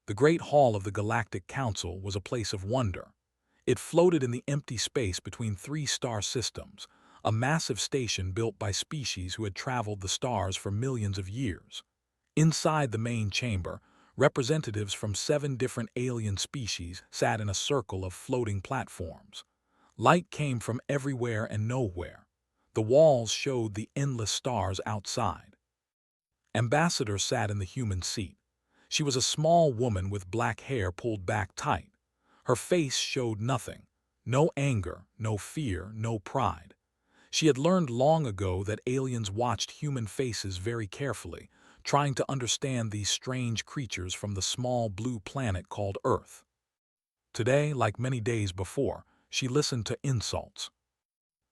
The Great Hall of the Galactic Council was a place of wonder. It floated in the empty space between three star systems, a massive station built by species who had traveled the stars for millions of years. Inside the main chamber, representatives from 7 different alien species sat in a circle of floating platforms. Light came from everywhere and nowhere. The walls showed the endless stars outside. Ambassador sat in the human seat. She was a small woman with black hair pulled back tight. Her face showed nothing. No anger, no fear, no pride. She had learned long ago that aliens watched human faces very carefully, trying to understand these strange creatures from the small blue planet called Earth. Today, like many days before, she listened to insults.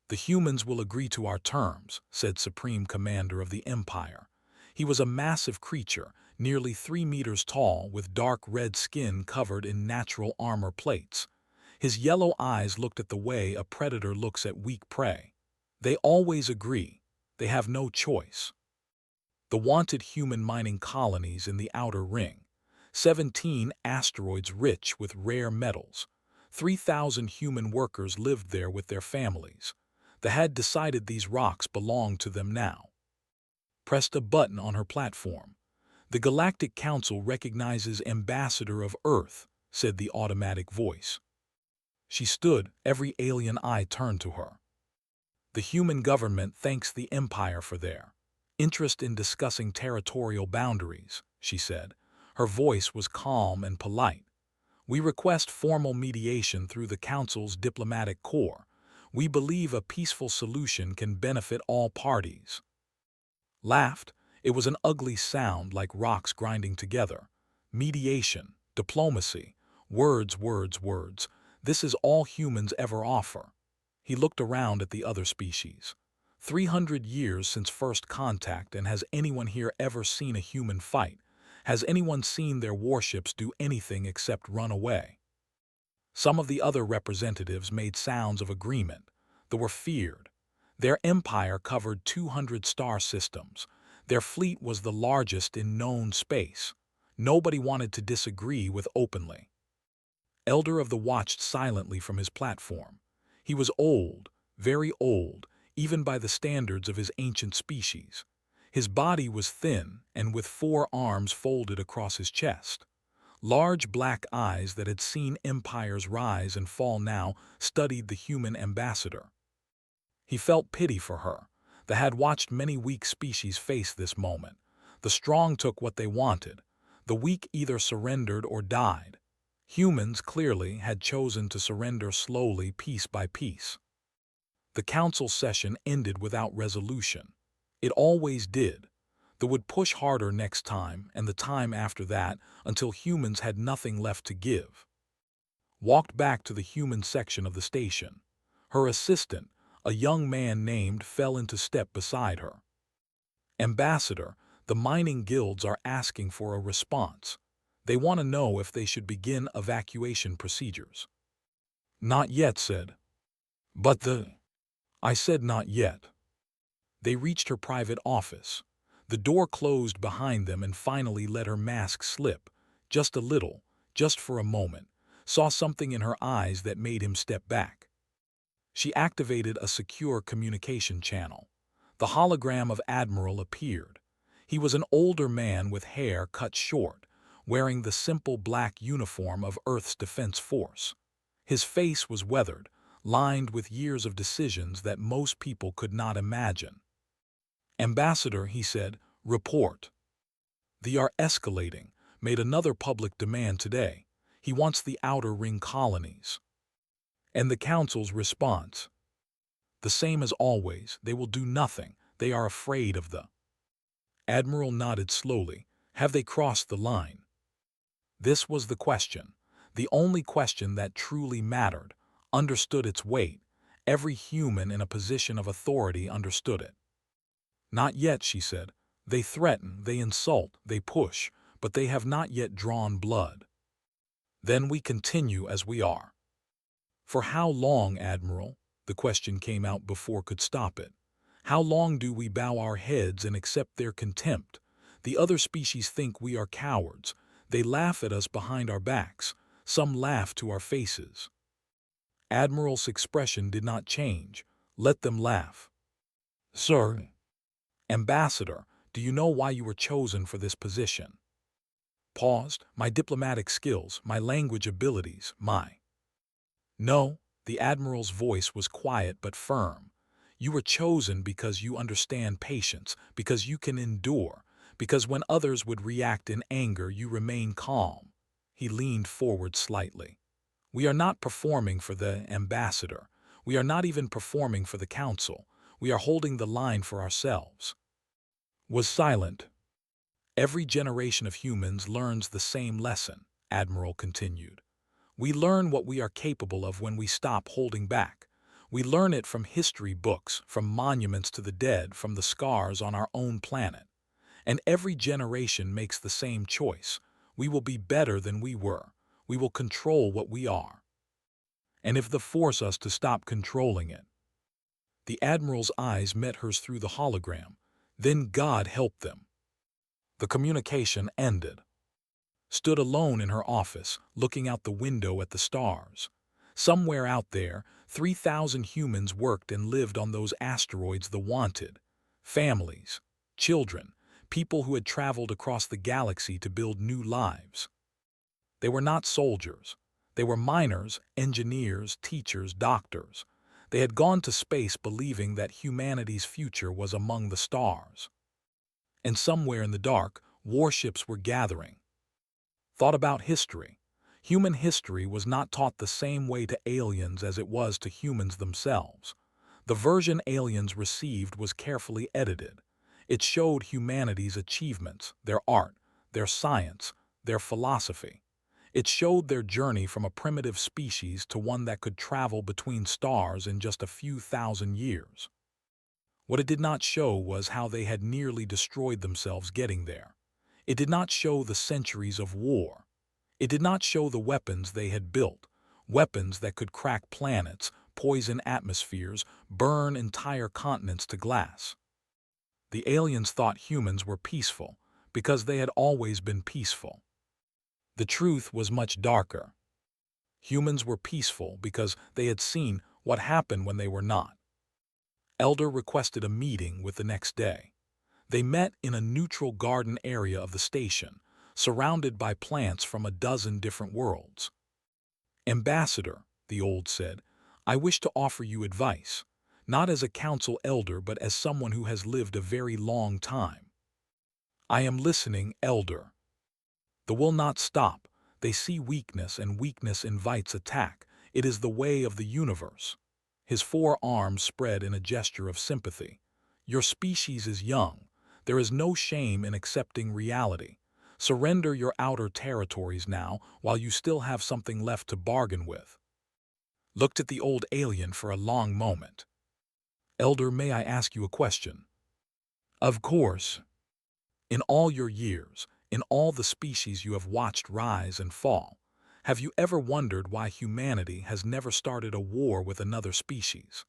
"The humans will agree to our terms," said Supreme Commander of the Empire. He was a massive creature, nearly 3 meters tall, with dark red skin covered in natural armor plates. His yellow eyes looked at the way a predator looks at weak prey. "They always agree. They have no choice." The wanted human mining colonies in the outer ring. 17 asteroids rich with rare metals. 3,000 human workers lived there with their families. The had decided these rocks belonged to them now. Pressed a button on her platform. "The Galactic Council recognizes Ambassador of Earth," said the automatic voice. She stood, every alien eye turned to her. "The human government thanks the Empire for their interest in discussing territorial boundaries," she said. Her voice was calm and polite. "We request formal mediation through the Council's diplomatic corps. We believe a peaceful solution can benefit all parties." Laughed. It was an ugly sound like rocks grinding together. Mediation, diplomacy, words, words, words. This is all humans ever offer. He looked around at the other species. 300 years since first contact, and has anyone here ever seen a human fight? Has anyone seen their warships do anything except run away? Some of the other representatives made sounds of agreement. They were feared. Their empire covered 200 star systems. Their fleet was the largest in known space. Nobody wanted to disagree with openly. Elder of the watched silently from his platform. He was old, very old, even by the standards of his ancient species. His body was thin and with 4 arms folded across his chest. Large black eyes that had seen empires rise and fall now studied the human ambassador. He felt pity for her. They had watched many weak species face this moment. The strong took what they wanted. The weak either surrendered or died. Humans, clearly, had chosen to surrender slowly, piece by piece. The council session ended without resolution. It always did. They would push harder next time and the time after that until humans had nothing left to give. Walked back to the human section of the station. Her assistant, a young man named, fell into step beside her. "Ambassador, the mining guilds are asking for a response. They want to know if they should begin evacuation procedures." "Not yet," said. "But I said not yet." They reached her private office. The door closed behind them and finally let her mask slip. Just a little, just for a moment. Saw something in her eyes that made him step back. She activated a secure communication channel. The hologram of Admiral appeared. He was an older man with hair cut short, wearing the simple black uniform of Earth's Defense Force. His face was weathered, lined with years of decisions that most people could not imagine. "Ambassador," he said, "report. They are escalating, made another public demand today. He wants the outer ring colonies." And the council's response: "The same as always, they will do nothing. They are afraid of the—" Admiral nodded slowly. "Have they crossed the line?" This was the question. The only question that truly mattered, understood its weight. Every human in a position of authority understood it. "Not yet," she said. "They threaten, they insult, they push, but they have not yet drawn blood. Then we continue as we are." "For how long, Admiral?" The question came out before could stop it. "How long do we bow our heads and accept their contempt? The other species think we are cowards. They laugh at us behind our backs. Some laugh to our faces. Admiral's expression did not change. Let them laugh. Sir, Ambassador, do you know why you were chosen for this position? Paused. My diplomatic skills, my language abilities, my... No, the Admiral's voice was quiet but firm. You were chosen because you understand patience, because you can endure, because when others would react in anger, you remain calm. He leaned forward slightly. We are not performing for the ambassador. We are not even performing for the council. We are holding the line for ourselves. Was silent. Every generation of humans learns the same lesson, Admiral continued. We learn what we are capable of when we stop holding back. We learn it from history books, from monuments to the dead, from the scars on our own planet. And every generation makes the same choice. We will be better than we were. We will control what we are. And if they force us to stop controlling it. The Admiral's eyes met hers through the hologram. Then God helped them. The communication ended. Stood alone in her office, looking out the window at the stars. Somewhere out there, 3,000 humans worked and lived on those asteroids the Wanted. Families, children, people who had traveled across the galaxy to build new lives. They were not soldiers. They were miners, engineers, teachers, doctors. They had gone to space believing that humanity's future was among the stars. And somewhere in the dark, warships were gathering. Thought about history. Human history was not taught the same way to aliens as it was to humans themselves. The version aliens received was carefully edited. It showed humanity's achievements, their art, their science, their philosophy. It showed their journey from a primitive species to one that could travel between stars in just a few thousand years. What it did not show was how they had nearly destroyed themselves getting there. It did not show the centuries of war. It did not show the weapons they had built, weapons that could crack planets, poison atmospheres, burn entire continents to glass. The aliens thought humans were peaceful because they had always been peaceful. The truth was much darker. Humans were peaceful because they had seen what happened when they were not. Elder requested a meeting with the next day. They met in a neutral garden area of the station, surrounded by plants from a dozen different worlds. Ambassador, the old said, I wish to offer you advice, not as a council elder but as someone who has lived a very long time. I am listening, Elder. The will not stop. They see weakness, and weakness invites attack. It is the way of the universe. His 4 arms spread in a gesture of sympathy. Your species is young. There is no shame in accepting reality. Surrender your outer territories now while you still have something left to bargain with. Looked at the old alien for a long moment. Elder, may I ask you a question? Of course. In all your years, in all the species you have watched rise and fall, have you ever wondered why humanity has never started a war with another species?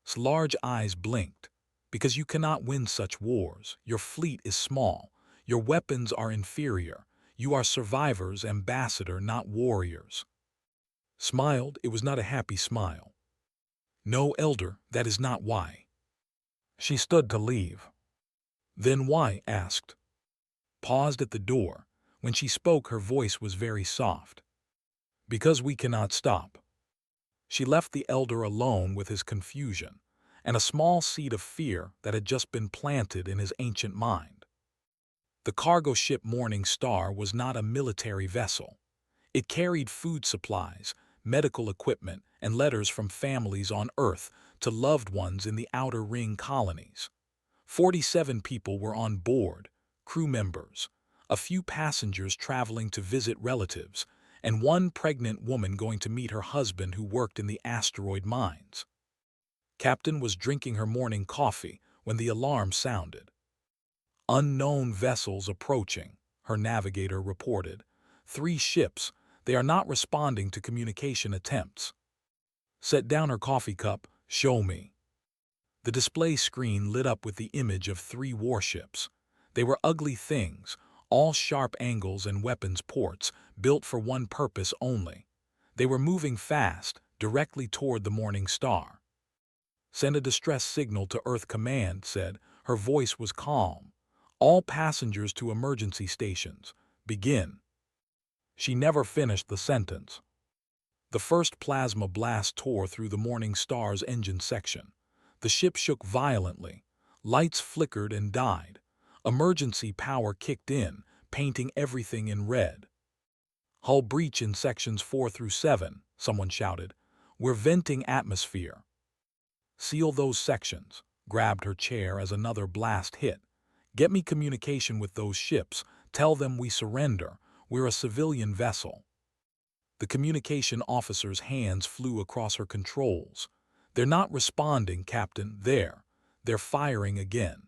His large eyes blinked. Because you cannot win such wars. Your fleet is small. Your weapons are inferior. You are survivors, ambassador, not warriors. Smiled. It was not a happy smile. No, Elder, that is not why. She stood to leave. Then why? Asked. Paused at the door. When she spoke, her voice was very soft. Because we cannot stop. She left the elder alone with his confusion and a small seed of fear that had just been planted in his ancient mind. The cargo ship Morning Star was not a military vessel. It carried food supplies, medical equipment, and letters from families on Earth to loved ones in the Outer Ring colonies. 47 people were on board, crew members, a few passengers traveling to visit relatives, and one pregnant woman going to meet her husband who worked in the asteroid mines. Captain was drinking her morning coffee when the alarm sounded. Unknown vessels approaching, her navigator reported. 3 ships. They are not responding to communication attempts. Set down her coffee cup. Show me. The display screen lit up with the image of 3 warships. They were ugly things, all sharp angles and weapons ports, built for one purpose only. They were moving fast, directly toward the morning star. "Send a distress signal to Earth Command," said. Her voice was calm. "All passengers to emergency stations. Begin." She never finished the sentence. The first plasma blast tore through the morning star's engine section. The ship shook violently. Lights flickered and died. Emergency power kicked in, painting everything in red. "Hull breach in sections 4 through 7, someone shouted. "We're venting atmosphere." "Seal those sections," grabbed her chair as another blast hit. "Get me communication with those ships. Tell them we surrender. We're a civilian vessel." The communication officer's hands flew across her controls. "They're not responding, Captain. They're firing again."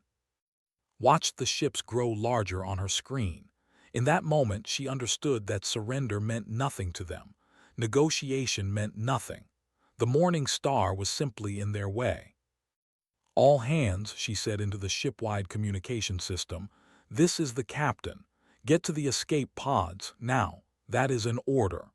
Watched the ships grow larger on her screen. In that moment, she understood that surrender meant nothing to them. Negotiation meant nothing. The morning star was simply in their way. "All hands," she said into the ship-wide communication system. "This is the captain. Get to the escape pods, now. That is an order."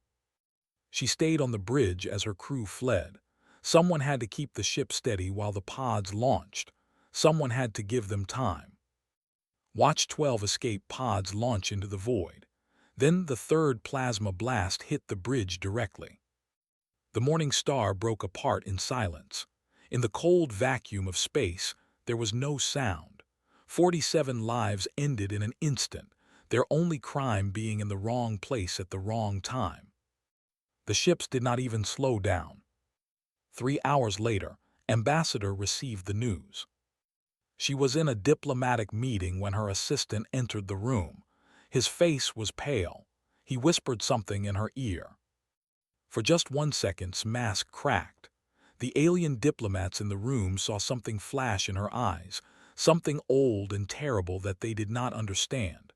She stayed on the bridge as her crew fled. Someone had to keep the ship steady while the pods launched. Someone had to give them time. Watch 12 escape pods launch into the void. Then the third plasma blast hit the bridge directly. The morning star broke apart in silence. In the cold vacuum of space, there was no sound. 47 lives ended in an instant, their only crime being in the wrong place at the wrong time. The ships did not even slow down. 3 hours later, Ambassador received the news. She was in a diplomatic meeting when her assistant entered the room. His face was pale. He whispered something in her ear. For just 1 second's mask cracked. The alien diplomats in the room saw something flash in her eyes, something old and terrible that they did not understand.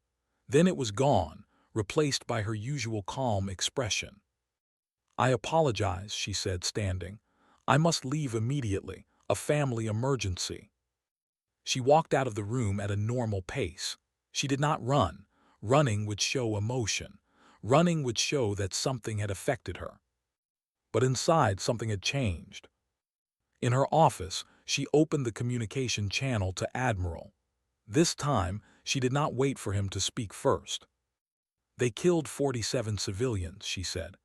Then it was gone, replaced by her usual calm expression. "I apologize," she said, standing. "I must leave immediately, a family emergency." She walked out of the room at a normal pace. She did not run. Running would show emotion. Running would show that something had affected her. But inside, something had changed. In her office, she opened the communication channel to Admiral. This time, she did not wait for him to speak first. "They killed 47 civilians," she said.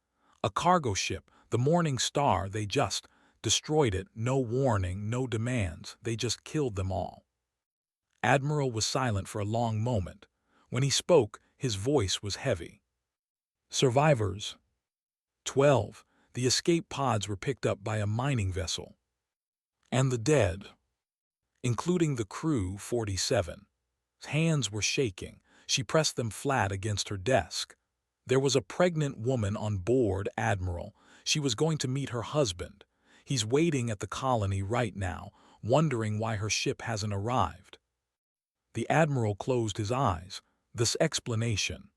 "A cargo ship, the Morning Star, they just destroyed it, no warning, no demands, they just killed them all." Admiral was silent for a long moment. When he spoke, his voice was heavy. "Survivors. 12. The escape pods were picked up by a mining vessel. And the dead, including the crew, 47. Hands were shaking. She pressed them flat against her desk. "There was a pregnant woman on board, Admiral. She was going to meet her husband. He's waiting at the colony right now, wondering why her ship hasn't arrived." The Admiral closed his eyes. This explanation.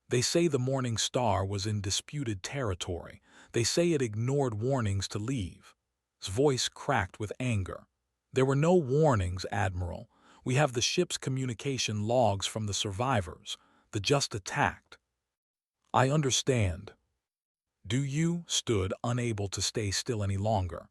"They say the Morning Star was in disputed territory. They say it ignored warnings to leave." His voice cracked with anger. "There were no warnings, Admiral. We have the ship's communication logs from the survivors. They just attacked." "I understand." "Do you?" Stood, unable to stay still any longer.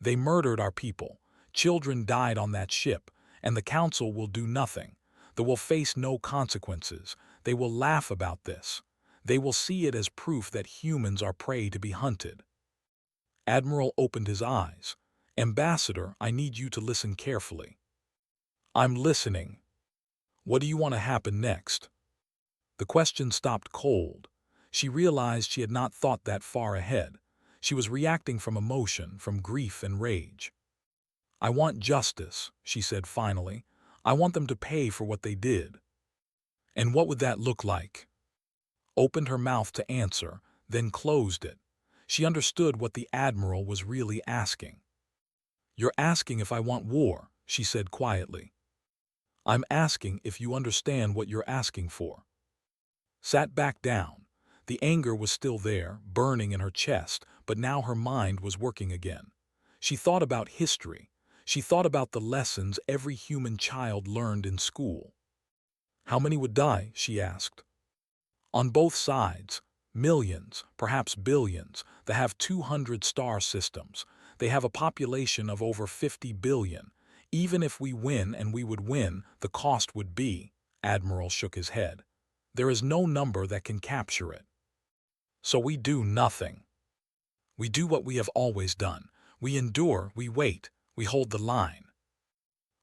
"They murdered our people. Children died on that ship, and the Council will do nothing. They will face no consequences. They will laugh about this. They will see it as proof that humans are prey to be hunted." Admiral opened his eyes. "Ambassador, I need you to listen carefully." "I'm listening." "What do you want to happen next?" The question stopped cold. She realized she had not thought that far ahead. She was reacting from emotion, from grief and rage. "I want justice," she said finally. "I want them to pay for what they did." "And what would that look like?" Opened her mouth to answer, then closed it. She understood what the Admiral was really asking. "You're asking if I want war," she said quietly. "I'm asking if you understand what you're asking for." Sat back down. The anger was still there, burning in her chest, but now her mind was working again. She thought about history. She thought about the lessons every human child learned in school. How many would die? She asked. On both sides, millions, perhaps billions, that have 200 star systems. They have a population of over 50 billion. Even if we win, and we would win, the cost would be, Admiral shook his head. There is no number that can capture it. So we do nothing. We do what we have always done. We endure, we wait, we hold the line.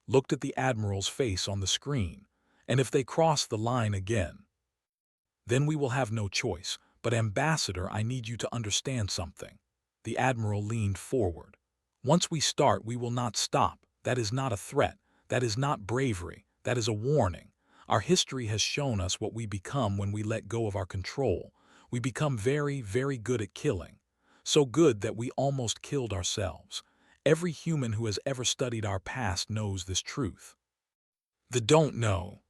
Looked at the Admiral's face on the screen, and if they cross the line again, then we will have no choice. But Ambassador, I need you to understand something. The Admiral leaned forward. Once we start, we will not stop. That is not a threat. That is not bravery. That is a warning. Our history has shown us what we become when we let go of our control. We become very, very good at killing. So good that we almost killed ourselves. Every human who has ever studied our past knows this truth. They don't know.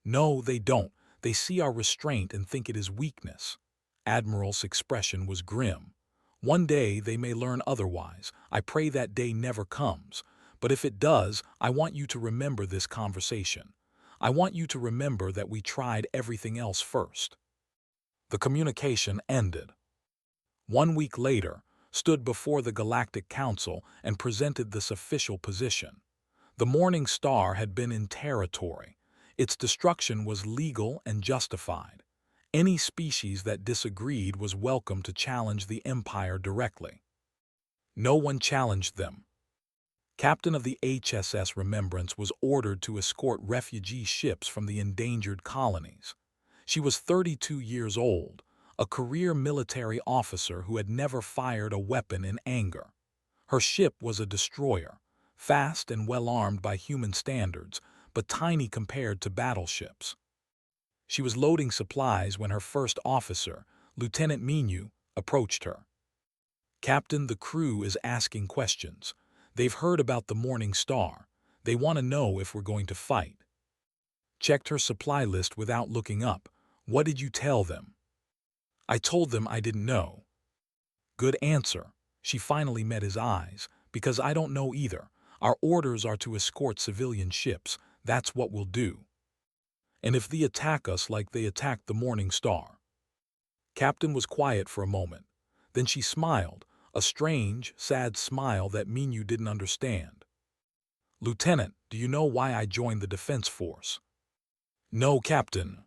No, they don't. They see our restraint and think it is weakness. Admiral's expression was grim. One day they may learn otherwise. I pray that day never comes. But if it does, I want you to remember this conversation. I want you to remember that we tried everything else first. The communication ended. 1 week later, stood before the Galactic Council and presented this official position. The Morning Star had been in territory. Its destruction was legal and justified. Any species that disagreed was welcome to challenge the Empire directly. No one challenged them. Captain of the HSS Remembrance was ordered to escort refugee ships from the endangered colonies. She was 32 years old, a career military officer who had never fired a weapon in anger. Her ship was a destroyer, fast and well-armed by human standards, but tiny compared to battleships. She was loading supplies when her first officer, Lieutenant Minyu, approached her. Captain, the crew is asking questions. They've heard about the Morning Star. They want to know if we're going to fight. Checked her supply list without looking up. What did you tell them? I told them I didn't know. Good answer. She finally met his eyes. Because I don't know either. Our orders are to escort civilian ships. That's what we'll do. And if they attack us like they attacked the Morning Star? Captain was quiet for a moment. Then she smiled, a strange, sad smile that Minyu didn't understand. Lieutenant, do you know why I joined the Defense Force? No, Captain.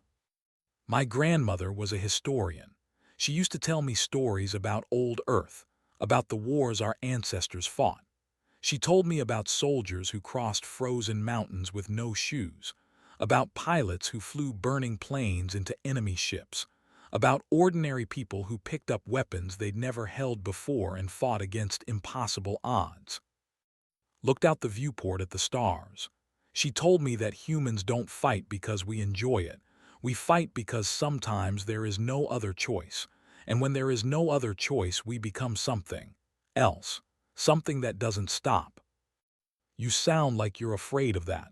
My grandmother was a historian. She used to tell me stories about old Earth, about the wars our ancestors fought. She told me about soldiers who crossed frozen mountains with no shoes, about pilots who flew burning planes into enemy ships, about ordinary people who picked up weapons they'd never held before and fought against impossible odds. Looked out the viewport at the stars. She told me that humans don't fight because we enjoy it. We fight because sometimes there is no other choice, and when there is no other choice, we become something else, something that doesn't stop. You sound like you're afraid of that.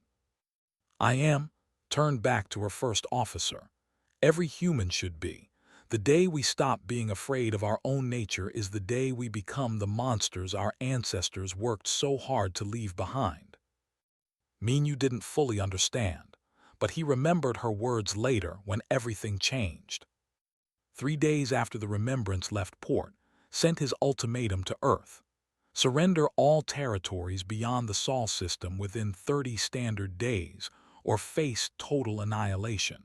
I am. Turned back to her first officer. Every human should be. The day we stop being afraid of our own nature is the day we become the monsters our ancestors worked so hard to leave behind. Minyu didn't fully understand, but he remembered her words later when everything changed. 3 days after the Remembrance left port, sent his ultimatum to Earth. Surrender all territories beyond the Sol system within 30 standard days, or face total annihilation.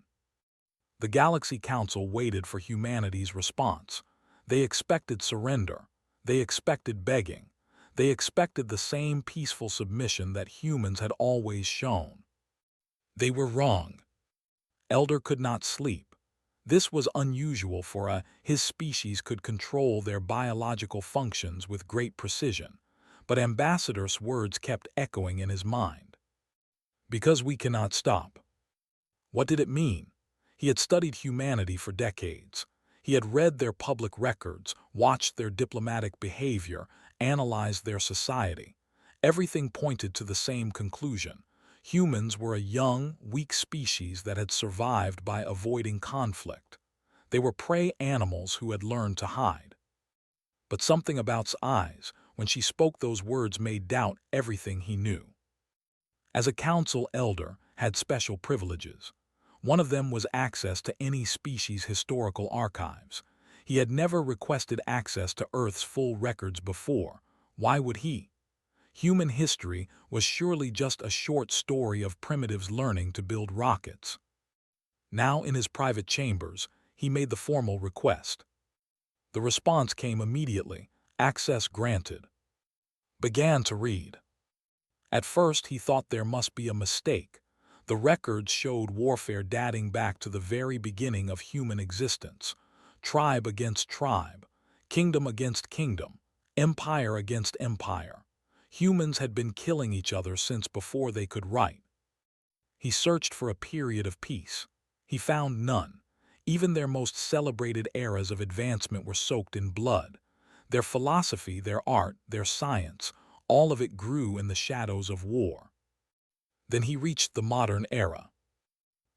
The Galaxy Council waited for humanity's response. They expected surrender. They expected begging. They expected the same peaceful submission that humans had always shown. They were wrong. Elder could not sleep. This was unusual for his species could control their biological functions with great precision, but Ambassador's words kept echoing in his mind. Because we cannot stop. What did it mean? He had studied humanity for decades. He had read their public records, watched their diplomatic behavior, analyzed their society. Everything pointed to the same conclusion. Humans were a young, weak species that had survived by avoiding conflict. They were prey animals who had learned to hide. But something about's eyes, when she spoke those words, made doubt everything he knew. As a council elder, had special privileges. One of them was access to any species' historical archives. He had never requested access to Earth's full records before. Why would he? Human history was surely just a short story of primitives learning to build rockets. Now in his private chambers, he made the formal request. The response came immediately. Access granted. Began to read. At first he thought there must be a mistake. The records showed warfare dating back to the very beginning of human existence. Tribe against tribe, kingdom against kingdom, empire against empire. Humans had been killing each other since before they could write. He searched for a period of peace. He found none. Even their most celebrated eras of advancement were soaked in blood. Their philosophy, their art, their science, all of it grew in the shadows of war. Then he reached the modern era.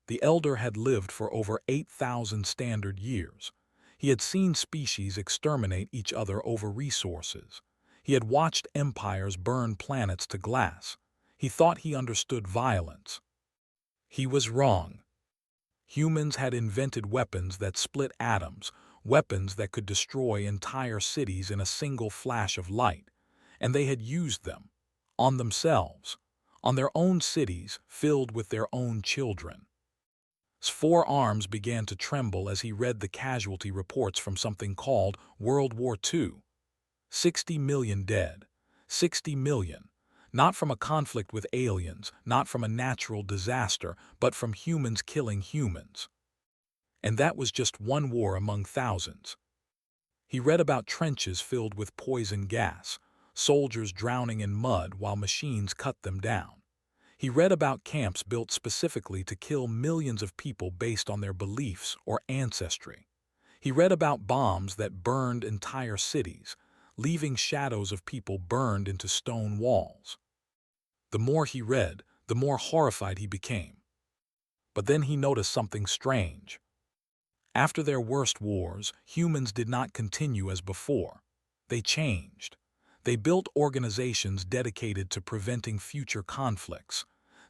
The elder had lived for over 8,000 standard years. He had seen species exterminate each other over resources. He had watched empires burn planets to glass. He thought he understood violence. He was wrong. Humans had invented weapons that split atoms, weapons that could destroy entire cities in a single flash of light, and they had used them on themselves, on their own cities filled with their own children. His forearms began to tremble as he read the casualty reports from something called World War II. 60 million dead. 60 million. Not from a conflict with aliens, not from a natural disaster, but from humans killing humans. And that was just one war among thousands. He read about trenches filled with poison gas, soldiers drowning in mud while machines cut them down. He read about camps built specifically to kill millions of people based on their beliefs or ancestry. He read about bombs that burned entire cities, leaving shadows of people burned into stone walls. The more he read, the more horrified he became. But then he noticed something strange. After their worst wars, humans did not continue as before. They changed. They built organizations dedicated to preventing future conflicts.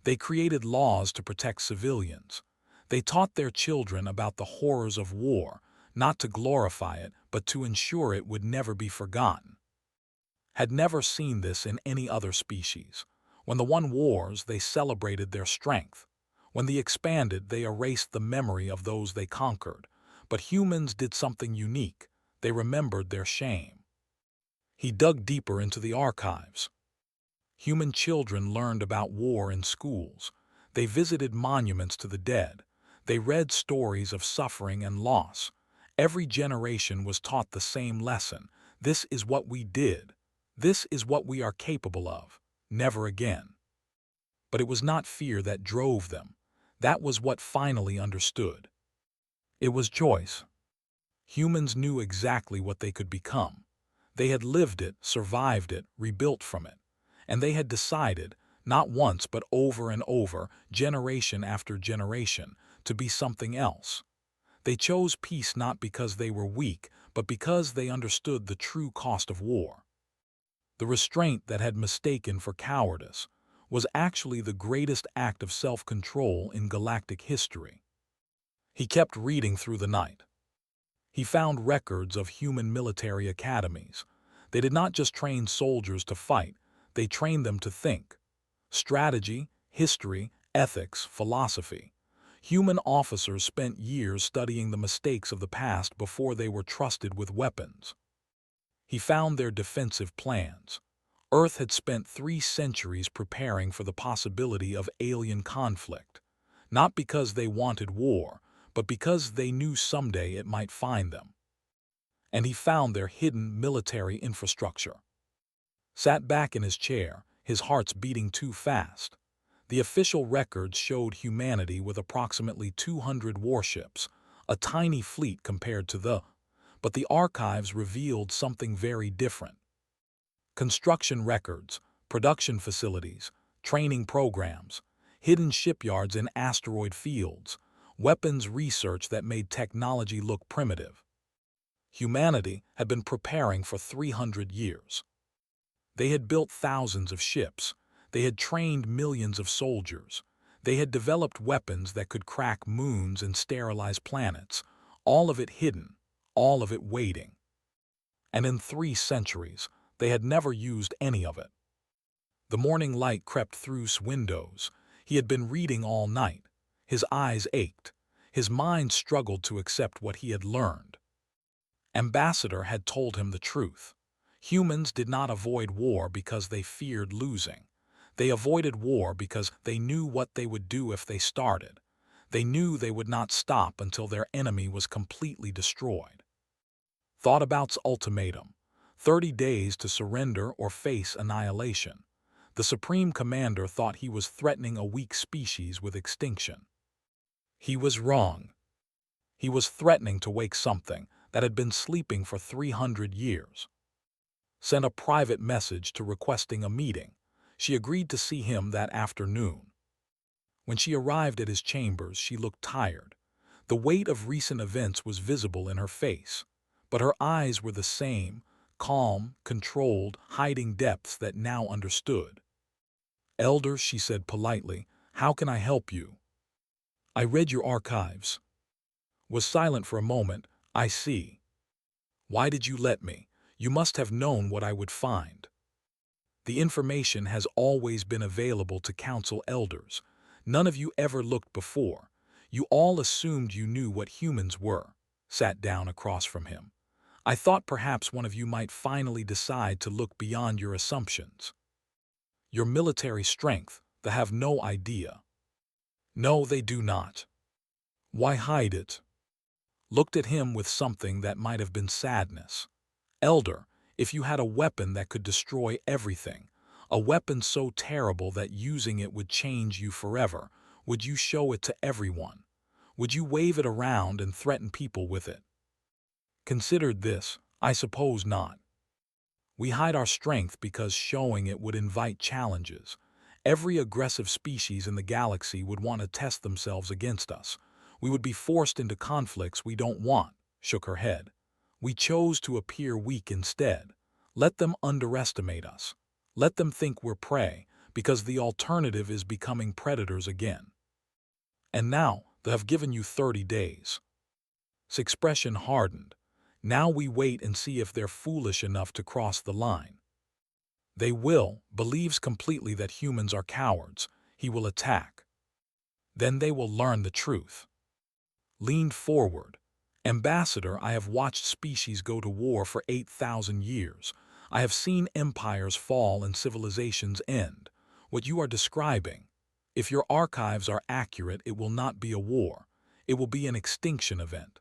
They created laws to protect civilians. They taught their children about the horrors of war, not to glorify it, but to ensure it would never be forgotten. Had never seen this in any other species. When the won wars, they celebrated their strength. When they expanded, they erased the memory of those they conquered. But humans did something unique. They remembered their shame. He dug deeper into the archives. Human children learned about war in schools. They visited monuments to the dead. They read stories of suffering and loss. Every generation was taught the same lesson. This is what we did. This is what we are capable of. Never again. But it was not fear that drove them. That was what finally understood. It was choice. Humans knew exactly what they could become. They had lived it, survived it, rebuilt from it. And they had decided, not once but over and over, generation after generation, to be something else. They chose peace not because they were weak, but because they understood the true cost of war. The restraint that had mistaken for cowardice was actually the greatest act of self-control in galactic history. He kept reading through the night. He found records of human military academies. They did not just train soldiers to fight, they trained them to think. Strategy, history, ethics, philosophy. Human officers spent years studying the mistakes of the past before they were trusted with weapons. He found their defensive plans. Earth had spent 3 centuries preparing for the possibility of alien conflict, not because they wanted war, but because they knew someday it might find them. And he found their hidden military infrastructure. Sat back in his chair, his heart's beating too fast. The official records showed humanity with approximately 200 warships, a tiny fleet compared to but the archives revealed something very different. Construction records, production facilities, training programs, hidden shipyards in asteroid fields, weapons research that made technology look primitive. Humanity had been preparing for 300 years. They had built thousands of ships. They had trained millions of soldiers. They had developed weapons that could crack moons and sterilize planets, all of it hidden, all of it waiting. And in 3 centuries, they had never used any of it. The morning light crept through windows. He had been reading all night. His eyes ached. His mind struggled to accept what he had learned. Ambassador had told him the truth. Humans did not avoid war because they feared losing. They avoided war because they knew what they would do if they started. They knew they would not stop until their enemy was completely destroyed. Thoughtabout's ultimatum: 30 days to surrender or face annihilation. The Supreme Commander thought he was threatening a weak species with extinction. He was wrong. He was threatening to wake something that had been sleeping for 300 years. Sent a private message to requesting a meeting. She agreed to see him that afternoon. When she arrived at his chambers, she looked tired. The weight of recent events was visible in her face, but her eyes were the same, calm, controlled, hiding depths that now understood. "Elder," she said politely, "how can I help you?" "I read your archives." Was silent for a moment. "I see. Why did you let me? You must have known what I would find." "The information has always been available to council elders. None of you ever looked before. You all assumed you knew what humans were." Sat down across from him. "I thought perhaps one of you might finally decide to look beyond your assumptions. Your military strength, they have no idea." "No, they do not." "Why hide it?" Looked at him with something that might have been sadness. "Elder, if you had a weapon that could destroy everything, a weapon so terrible that using it would change you forever, would you show it to everyone? Would you wave it around and threaten people with it?" Considered this. "I suppose not. We hide our strength because showing it would invite challenges. Every aggressive species in the galaxy would want to test themselves against us. We would be forced into conflicts we don't want." Shook her head. "We chose to appear weak instead. Let them underestimate us. Let them think we're prey, because the alternative is becoming predators again. And now they have given you 30 days. His expression hardened. "Now we wait and see if they're foolish enough to cross the line. They will, believes completely that humans are cowards. He will attack. Then they will learn the truth." Leaned forward. "Ambassador, I have watched species go to war for 8,000 years. I have seen empires fall and civilizations end. What you are describing, if your archives are accurate, it will not be a war. It will be an extinction event."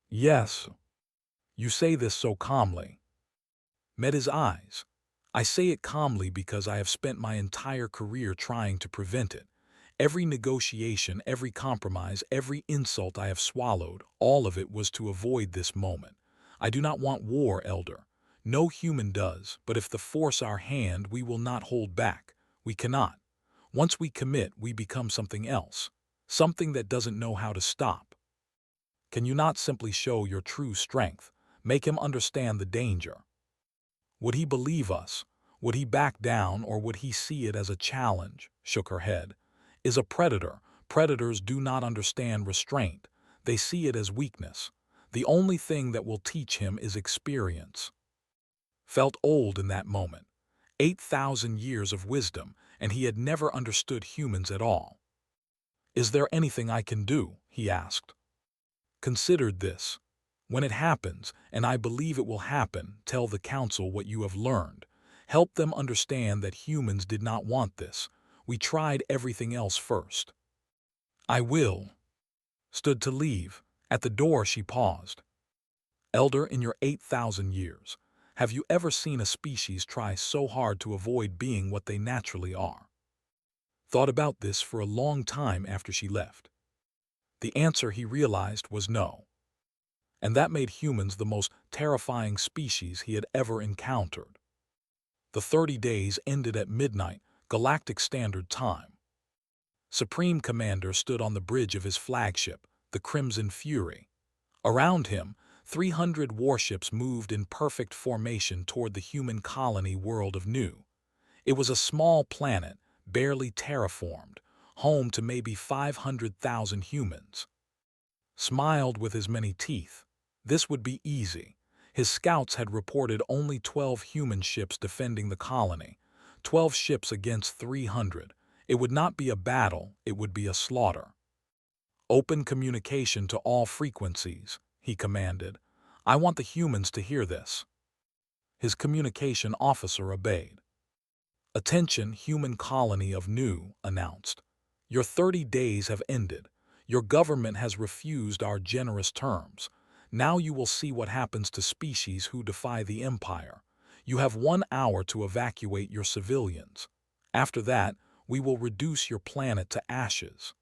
"Yes. You say this so calmly." Met his eyes. "I say it calmly because I have spent my entire career trying to prevent it. Every negotiation, every compromise, every insult I have swallowed, all of it was to avoid this moment. I do not want war, Elder. No human does, but if the force our hand, we will not hold back. We cannot. Once we commit, we become something else, something that doesn't know how to stop. Can you not simply show your true strength? Make him understand the danger. Would he believe us? Would he back down, or would he see it as a challenge?" Shook her head. "Is a predator. Predators do not understand restraint. They see it as weakness. The only thing that will teach him is experience." Felt old in that moment. 8,000 years of wisdom, and he had never understood humans at all. "Is there anything I can do?" he asked. Considered this. "When it happens, and I believe it will happen, tell the council what you have learned. Help them understand that humans did not want this. We tried everything else first." "I will." Stood to leave. At the door she paused. "Elder, in your 8,000 years, have you ever seen a species try so hard to avoid being what they naturally are?" Thought about this for a long time after she left. The answer, he realized, was no. And that made humans the most terrifying species he had ever encountered. The 30 days ended at midnight, Galactic Standard Time. Supreme Commander stood on the bridge of his flagship, the Crimson Fury. Around him, 300 warships moved in perfect formation toward the human colony world of Nu. It was a small planet, barely terraformed. home to maybe 500,000 humans. Smiled with his many teeth. This would be easy. His scouts had reported only 12 human ships defending the colony. 12 ships against 300. It would not be a battle, it would be a slaughter. Open communication to all frequencies, he commanded. I want the humans to hear this. His communication officer obeyed. Attention, human colony of New, announced. Your 30 days have ended. Your government has refused our generous terms. Now you will see what happens to species who defy the Empire. You have 1 hour to evacuate your civilians. After that, we will reduce your planet to ashes.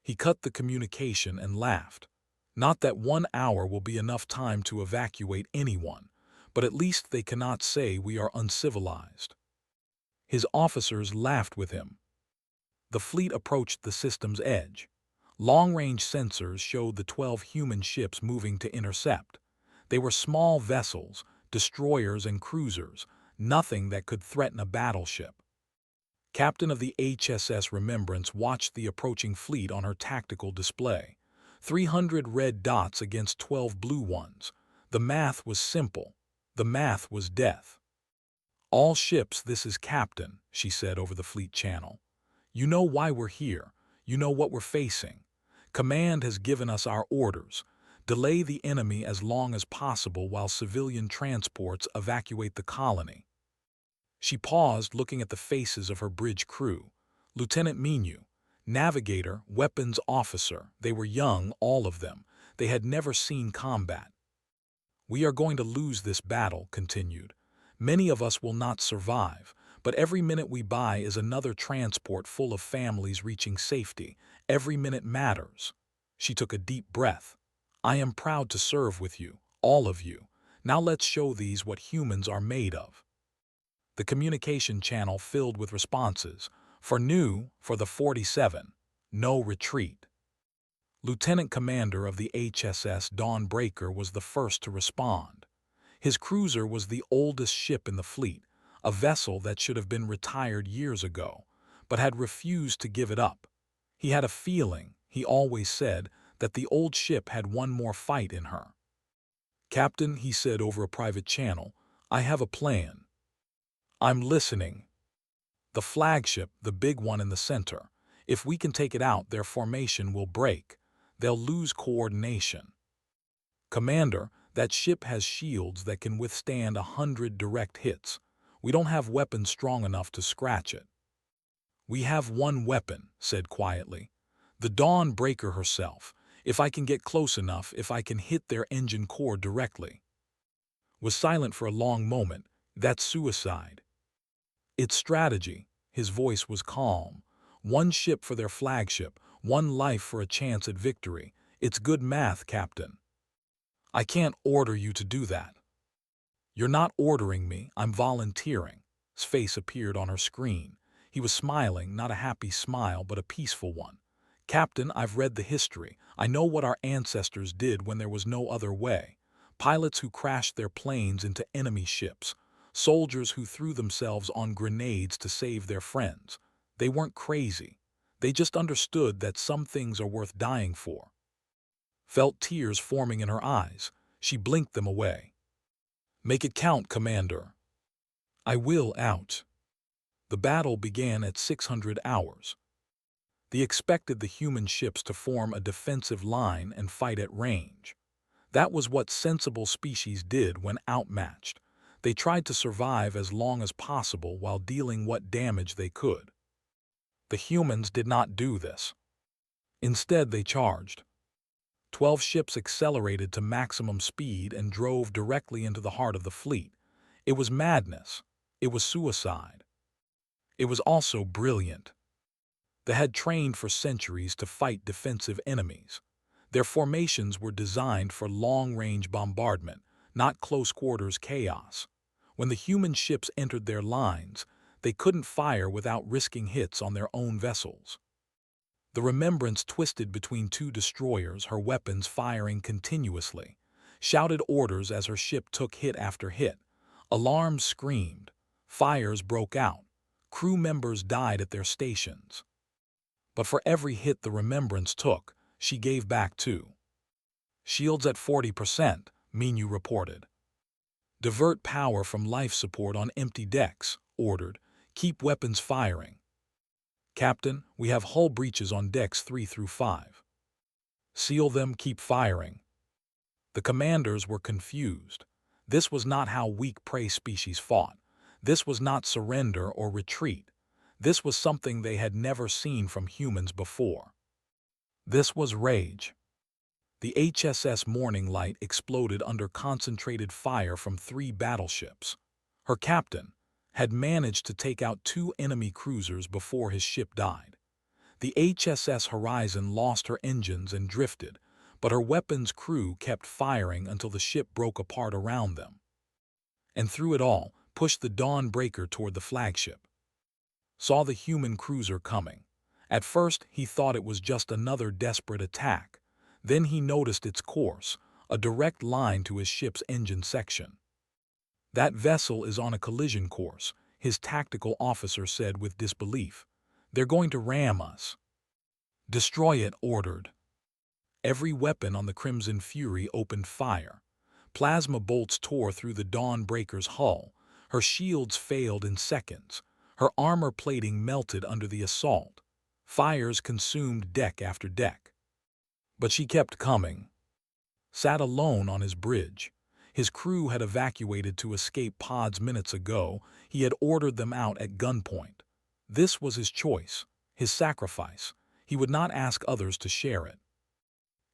He cut the communication and laughed. Not that 1 hour will be enough time to evacuate anyone, but at least they cannot say we are uncivilized. His officers laughed with him. The fleet approached the system's edge. Long-range sensors showed the 12 human ships moving to intercept. They were small vessels, destroyers and cruisers, nothing that could threaten a battleship. Captain of the HSS Remembrance watched the approaching fleet on her tactical display. 300 red dots against 12 blue ones. The math was simple. The math was death. All ships, this is Captain, she said over the fleet channel. You know why we're here. You know what we're facing. Command has given us our orders. Delay the enemy as long as possible while civilian transports evacuate the colony. She paused, looking at the faces of her bridge crew. Lieutenant Minu, navigator, weapons officer. They were young, all of them. They had never seen combat. We are going to lose this battle, continued. Many of us will not survive, but every minute we buy is another transport full of families reaching safety. Every minute matters. She took a deep breath. I am proud to serve with you, all of you. Now let's show these what humans are made of. The communication channel filled with responses. For New, for the 47. No retreat. Lieutenant Commander of the HSS Dawnbreaker was the first to respond. His cruiser was the oldest ship in the fleet, a vessel that should have been retired years ago, but had refused to give it up. He had a feeling, he always said, that the old ship had one more fight in her. Captain, he said over a private channel, I have a plan. I'm listening. The flagship, the big one in the center. If we can take it out, their formation will break. They'll lose coordination. Commander, that ship has shields that can withstand 100 direct hits. We don't have weapons strong enough to scratch it. We have one weapon, said quietly. The Dawnbreaker herself. If I can get close enough, if I can hit their engine core directly. Was silent for a long moment. That's suicide. It's strategy. His voice was calm. One ship for their flagship, one life for a chance at victory. It's good math, Captain. I can't order you to do that. You're not ordering me, I'm volunteering. His face appeared on her screen. He was smiling, not a happy smile, but a peaceful one. Captain, I've read the history. I know what our ancestors did when there was no other way. Pilots who crashed their planes into enemy ships. Soldiers who threw themselves on grenades to save their friends. They weren't crazy. They just understood that some things are worth dying for. Felt tears forming in her eyes. She blinked them away. Make it count, Commander. I will. Out. The battle began at 600 hours. They expected the human ships to form a defensive line and fight at range. That was what sensible species did when outmatched. They tried to survive as long as possible while dealing what damage they could. The humans did not do this. Instead, they charged. 12 ships accelerated to maximum speed and drove directly into the heart of the fleet. It was madness. It was suicide. It was also brilliant. They had trained for centuries to fight defensive enemies. Their formations were designed for long-range bombardment, not close-quarters chaos. When the human ships entered their lines, they couldn't fire without risking hits on their own vessels. The Remembrance twisted between two destroyers, her weapons firing continuously, shouted orders as her ship took hit after hit. Alarms screamed. Fires broke out. Crew members died at their stations. But for every hit the Remembrance took, she gave back too. Shields at 40%, Minu reported. Divert power from life support on empty decks, ordered. Keep weapons firing. Captain, we have hull breaches on decks 3 through 5. Seal them, keep firing. The commanders were confused. This was not how weak prey species fought. This was not surrender or retreat. This was something they had never seen from humans before. This was rage. The HSS Morning Light exploded under concentrated fire from 3 battleships. Her captain had managed to take out 2 enemy cruisers before his ship died. The HSS Horizon lost her engines and drifted, but her weapons crew kept firing until the ship broke apart around them. And through it all, pushed the Dawn Breaker toward the flagship. Saw the human cruiser coming. At first, he thought it was just another desperate attack. Then he noticed its course, a direct line to his ship's engine section. That vessel is on a collision course, his tactical officer said with disbelief. They're going to ram us. Destroy it, ordered. Every weapon on the Crimson Fury opened fire. Plasma bolts tore through the Dawn Breaker's hull. Her shields failed in seconds. Her armor plating melted under the assault. Fires consumed deck after deck. But she kept coming. Sat alone on his bridge. His crew had evacuated to escape pods minutes ago. He had ordered them out at gunpoint. This was his choice, his sacrifice. He would not ask others to share it.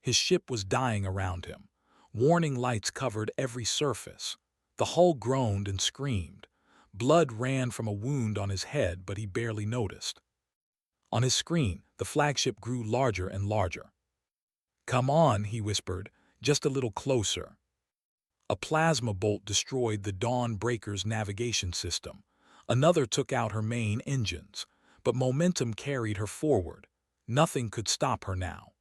His ship was dying around him. Warning lights covered every surface. The hull groaned and screamed. Blood ran from a wound on his head, but he barely noticed. On his screen, the flagship grew larger and larger. "Come on," he whispered, "just a little closer." A plasma bolt destroyed the Dawn Breaker's navigation system. Another took out her main engines, but momentum carried her forward. Nothing could stop her now.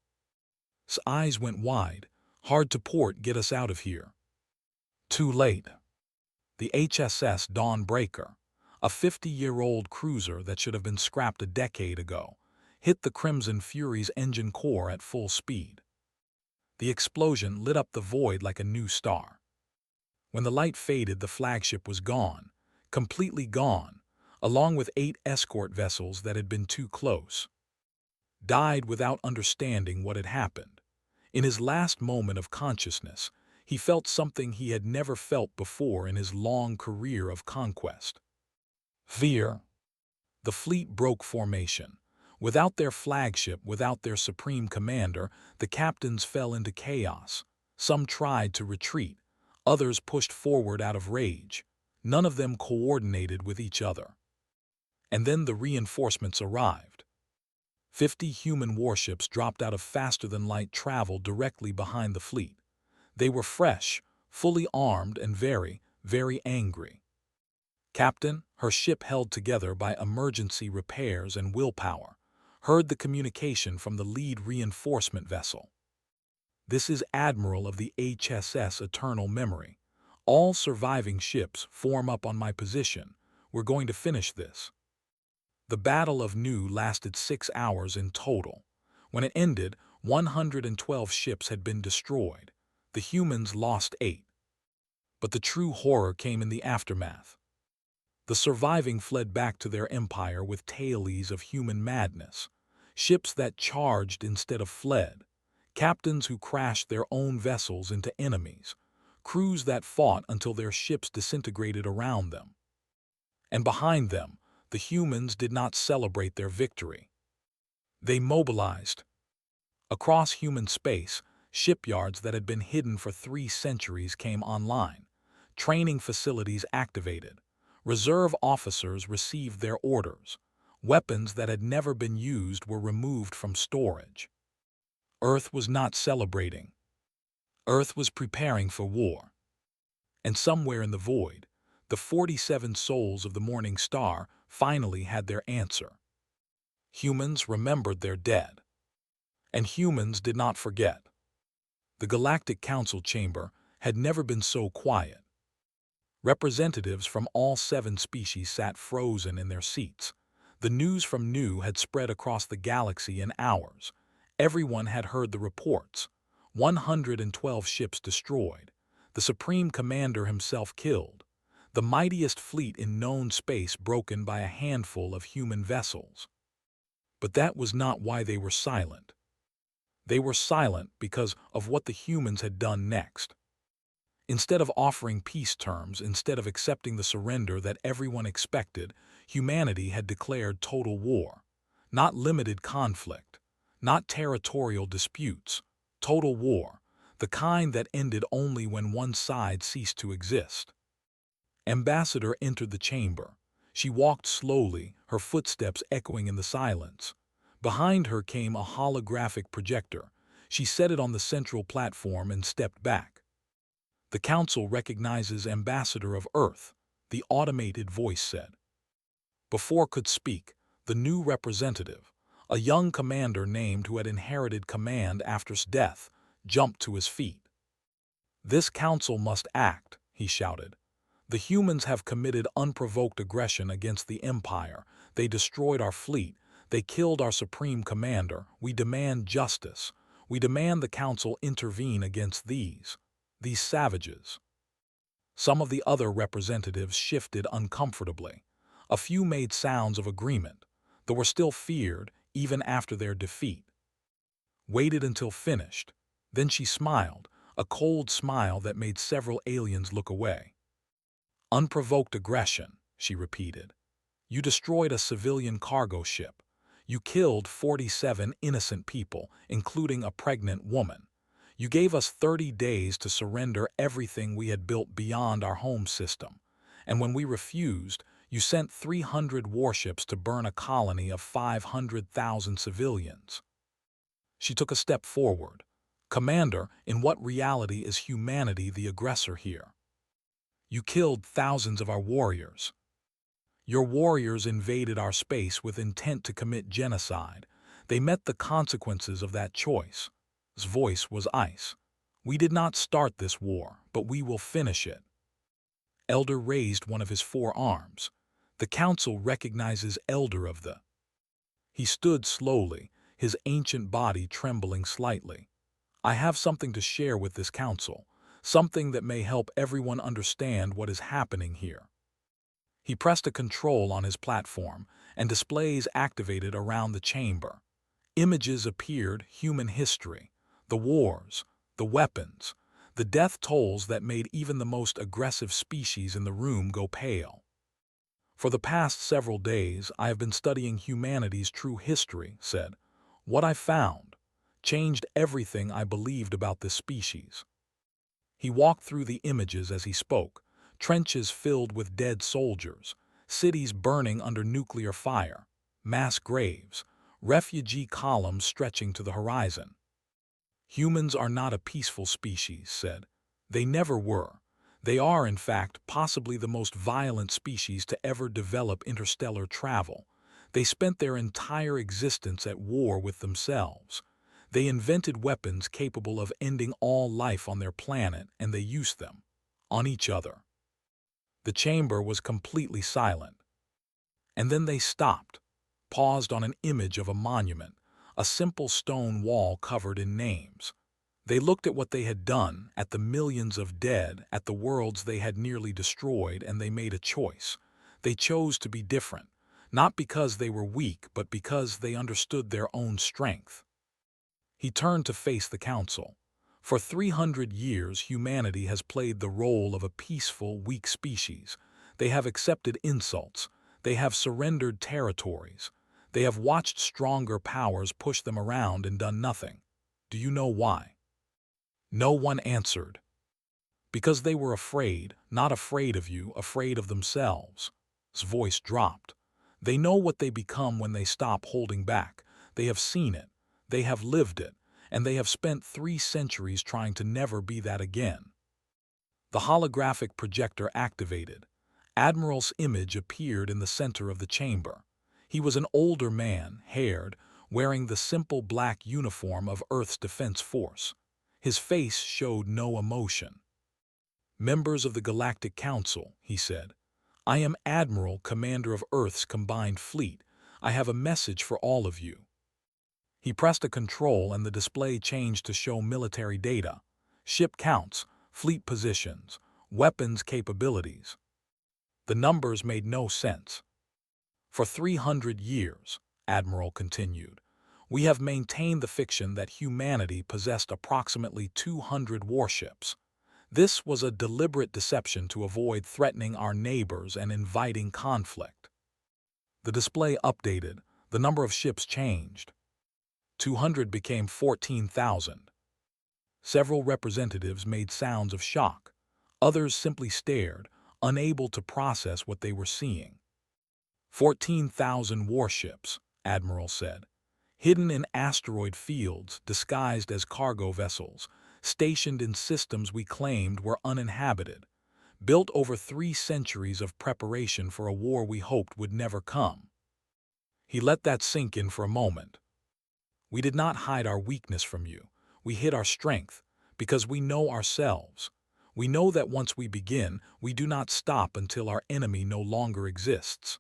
His eyes went wide. Hard to port, get us out of here. Too late. The HSS Dawn Breaker, a 50-year-old cruiser that should have been scrapped a decade ago, hit the Crimson Fury's engine core at full speed. The explosion lit up the void like a new star. When the light faded, the flagship was gone, completely gone, along with 8 escort vessels that had been too close. Died without understanding what had happened. In his last moment of consciousness, he felt something he had never felt before in his long career of conquest. Fear. The fleet broke formation. Without their flagship, without their supreme commander, the captains fell into chaos. Some tried to retreat. Others pushed forward out of rage. None of them coordinated with each other. And then the reinforcements arrived. 50 human warships dropped out of faster-than-light travel directly behind the fleet. They were fresh, fully armed, and very, very angry. Captain, her ship held together by emergency repairs and willpower, heard the communication from the lead reinforcement vessel. "This is Admiral of the HSS Eternal Memory. All surviving ships form up on my position. We're going to finish this." The Battle of Nu lasted 6 hours in total. When it ended, 112 ships had been destroyed. The humans lost 8. But the true horror came in the aftermath. The surviving fled back to their empire with tales of human madness. Ships that charged instead of fled. Captains who crashed their own vessels into enemies. Crews that fought until their ships disintegrated around them. And behind them, the humans did not celebrate their victory. They mobilized. Across human space, shipyards that had been hidden for 3 centuries came online. Training facilities activated. Reserve officers received their orders. Weapons that had never been used were removed from storage. Earth was not celebrating. Earth was preparing for war. And somewhere in the void, the 47 souls of the Morning Star finally had their answer. Humans remembered their dead. And humans did not forget. The Galactic Council chamber had never been so quiet. Representatives from all 7 species sat frozen in their seats. The news from Nu had spread across the galaxy in hours. Everyone had heard the reports. 112 ships destroyed. The Supreme Commander himself killed. The mightiest fleet in known space broken by a handful of human vessels. But that was not why they were silent. They were silent because of what the humans had done next. Instead of offering peace terms, instead of accepting the surrender that everyone expected, humanity had declared total war. Not limited conflict, not territorial disputes, total war, the kind that ended only when one side ceased to exist. Ambassador entered the chamber. She walked slowly, her footsteps echoing in the silence. Behind her came a holographic projector. She set it on the central platform and stepped back. "The Council recognizes Ambassador of Earth," the automated voice said. Before could speak, the new representative, a young commander named who had inherited command after his death, jumped to his feet. "This council must act," he shouted. "The humans have committed unprovoked aggression against the Empire. They destroyed our fleet. They killed our supreme commander. We demand justice. We demand the council intervene against these savages." Some of the other representatives shifted uncomfortably. A few made sounds of agreement. They were still feared, even after their defeat. Waited until finished. Then she smiled, a cold smile that made several aliens look away. "Unprovoked aggression," she repeated. "You destroyed a civilian cargo ship. You killed 47 innocent people, including a pregnant woman. You gave us 30 days to surrender everything we had built beyond our home system. And when we refused, you sent 300 warships to burn a colony of 500,000 civilians." She took a step forward. "Commander, in what reality is humanity the aggressor here? You killed thousands of our warriors. Your warriors invaded our space with intent to commit genocide. They met the consequences of that choice." His voice was ice. "We did not start this war, but we will finish it." Elder raised one of his 4 arms. "The Council recognizes Elder of the—" He stood slowly, his ancient body trembling slightly. "I have something to share with this council, something that may help everyone understand what is happening here." He pressed a control on his platform, and displays activated around the chamber. Images appeared, human history, the wars, the weapons, the death tolls that made even the most aggressive species in the room go pale. "For the past several days, I have been studying humanity's true history," said. "What I found changed everything I believed about this species." He walked through the images as he spoke, trenches filled with dead soldiers, cities burning under nuclear fire, mass graves, refugee columns stretching to the horizon. "Humans are not a peaceful species," said. "They never were. They are, in fact, possibly the most violent species to ever develop interstellar travel. They spent their entire existence at war with themselves. They invented weapons capable of ending all life on their planet, and they used them on each other." The chamber was completely silent. And then they stopped, paused on an image of a monument, a simple stone wall covered in names. They looked at what they had done, at the millions of dead, at the worlds they had nearly destroyed, and they made a choice. They chose to be different, not because they were weak, but because they understood their own strength. He turned to face the council. "For 300 years, humanity has played the role of a peaceful, weak species. They have accepted insults. They have surrendered territories. They have watched stronger powers push them around and done nothing. Do you know why?" No one answered. "Because they were afraid, not afraid of you, afraid of themselves." His voice dropped. "They know what they become when they stop holding back. They have seen it. They have lived it. And they have spent 3 centuries trying to never be that again." The holographic projector activated. Admiral's image appeared in the center of the chamber. He was an older man, haired, wearing the simple black uniform of Earth's Defense Force. His face showed no emotion. "Members of the Galactic Council," he said, "I am Admiral, Commander of Earth's combined fleet. I have a message for all of you." He pressed a control and the display changed to show military data, ship counts, fleet positions, weapons capabilities. The numbers made no sense. "For 300 years," Admiral continued, "we have maintained the fiction that humanity possessed approximately 200 warships. This was a deliberate deception to avoid threatening our neighbors and inviting conflict." The display updated, the number of ships changed. 200 became 14,000. Several representatives made sounds of shock. Others simply stared, unable to process what they were seeing. 14,000 warships, Admiral said, hidden in asteroid fields disguised as cargo vessels, stationed in systems we claimed were uninhabited, built over 3 centuries of preparation for a war we hoped would never come. He let that sink in for a moment. "We did not hide our weakness from you. We hid our strength, because we know ourselves. We know that once we begin, we do not stop until our enemy no longer exists."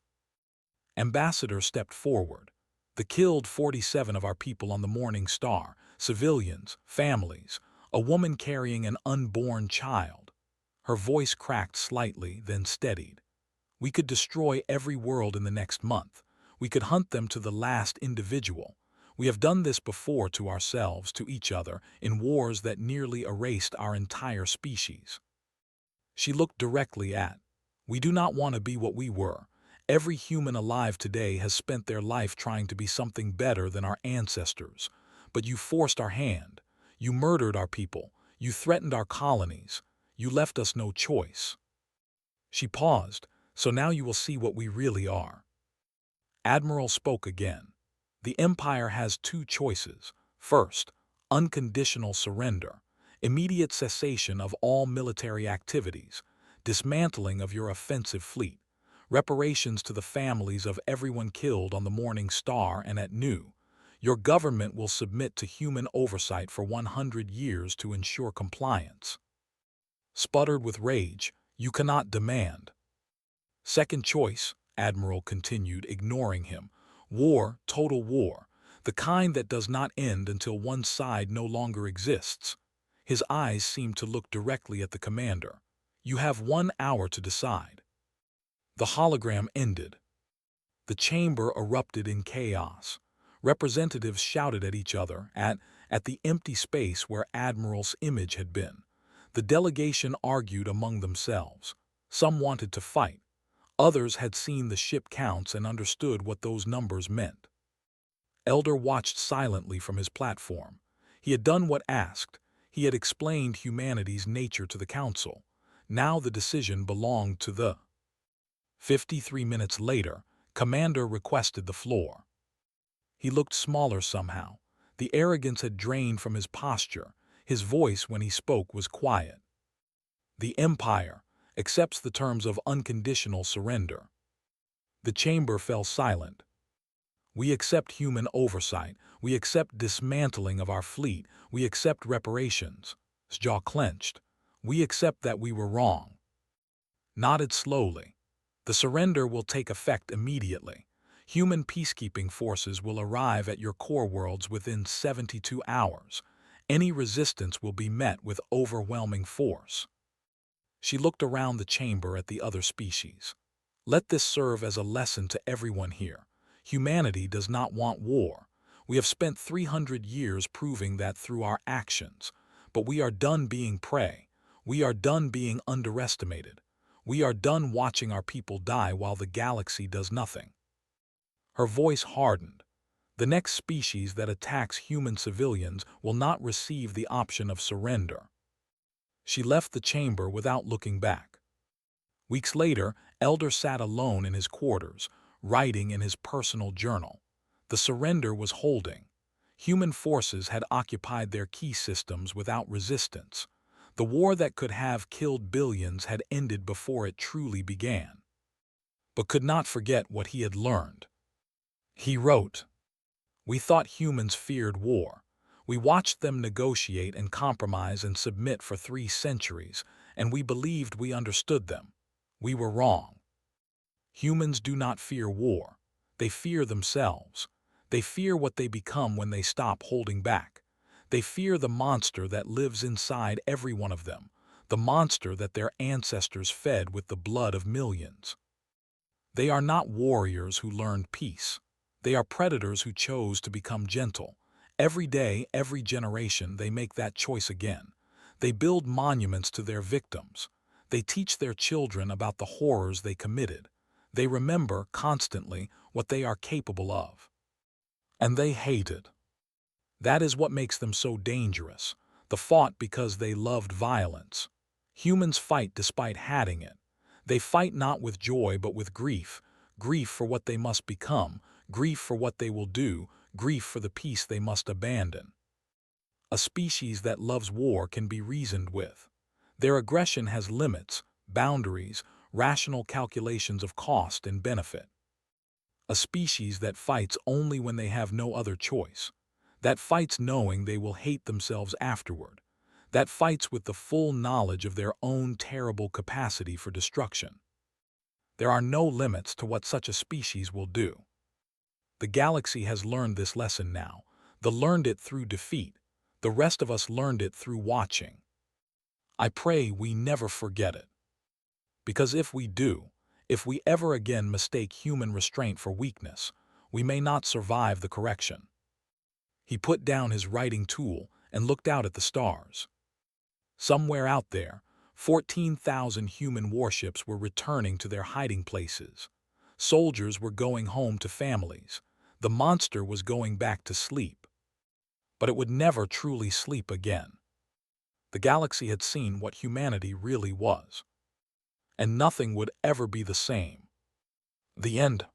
Ambassador stepped forward. "The killed 47 of our people on the Morning Star, civilians, families, a woman carrying an unborn child." Her voice cracked slightly, then steadied. "We could destroy every world in the next month. We could hunt them to the last individual. We have done this before to ourselves, to each other, in wars that nearly erased our entire species." She looked directly at. "We do not want to be what we were. Every human alive today has spent their life trying to be something better than our ancestors. But you forced our hand. You murdered our people. You threatened our colonies. You left us no choice." She paused. "So now you will see what we really are." Admiral spoke again. "The Empire has 2 choices. First, unconditional surrender, immediate cessation of all military activities, dismantling of your offensive fleet, reparations to the families of everyone killed on the Morning Star and at Nu. Your government will submit to human oversight for 100 years to ensure compliance." Sputtered with rage, "You cannot demand." "Second choice," Admiral continued, ignoring him, "war, total war, the kind that does not end until one side no longer exists." His eyes seemed to look directly at the commander. "You have 1 hour to decide." The hologram ended. The chamber erupted in chaos. Representatives shouted at each other, at the empty space where Admiral's image had been. The delegation argued among themselves. Some wanted to fight. Others had seen the ship counts and understood what those numbers meant. Elder watched silently from his platform. He had done what asked. He had explained humanity's nature to the council. Now the decision belonged to the 53 minutes later, Commander requested the floor. He looked smaller somehow. The arrogance had drained from his posture. His voice, when he spoke, was quiet. "The Empire accepts the terms of unconditional surrender." The chamber fell silent. "We accept human oversight. We accept dismantling of our fleet. We accept reparations." His jaw clenched. "We accept that we were wrong." Nodded slowly. "The surrender will take effect immediately. Human peacekeeping forces will arrive at your core worlds within 72 hours. Any resistance will be met with overwhelming force." She looked around the chamber at the other species. "Let this serve as a lesson to everyone here. Humanity does not want war. We have spent 300 years proving that through our actions. But we are done being prey. We are done being underestimated. We are done watching our people die while the galaxy does nothing." Her voice hardened. "The next species that attacks human civilians will not receive the option of surrender." She left the chamber without looking back. Weeks later, Elder sat alone in his quarters, writing in his personal journal. The surrender was holding. Human forces had occupied their key systems without resistance. The war that could have killed billions had ended before it truly began. But could not forget what he had learned. He wrote, "We thought humans feared war. We watched them negotiate and compromise and submit for 3 centuries, and we believed we understood them. We were wrong. Humans do not fear war. They fear themselves. They fear what they become when they stop holding back. They fear the monster that lives inside every one of them, the monster that their ancestors fed with the blood of millions. They are not warriors who learned peace. They are predators who chose to become gentle. Every day, every generation, they make that choice again. They build monuments to their victims. They teach their children about the horrors they committed. They remember constantly what they are capable of. And they hate it. That is what makes them so dangerous. They fought because they loved violence. Humans fight despite hating it. They fight not with joy but with grief. Grief for what they must become, grief for what they will do, grief for the peace they must abandon. A species that loves war can be reasoned with. Their aggression has limits, boundaries, rational calculations of cost and benefit. A species that fights only when they have no other choice. That fights knowing they will hate themselves afterward. That fights with the full knowledge of their own terrible capacity for destruction. There are no limits to what such a species will do. The galaxy has learned this lesson now. They learned it through defeat. The rest of us learned it through watching. I pray we never forget it. Because if we do, if we ever again mistake human restraint for weakness, we may not survive the correction. He put down his writing tool and looked out at the stars. Somewhere out there, 14,000 human warships were returning to their hiding places. Soldiers were going home to families. The monster was going back to sleep. But it would never truly sleep again. The galaxy had seen what humanity really was. And nothing would ever be the same. The end.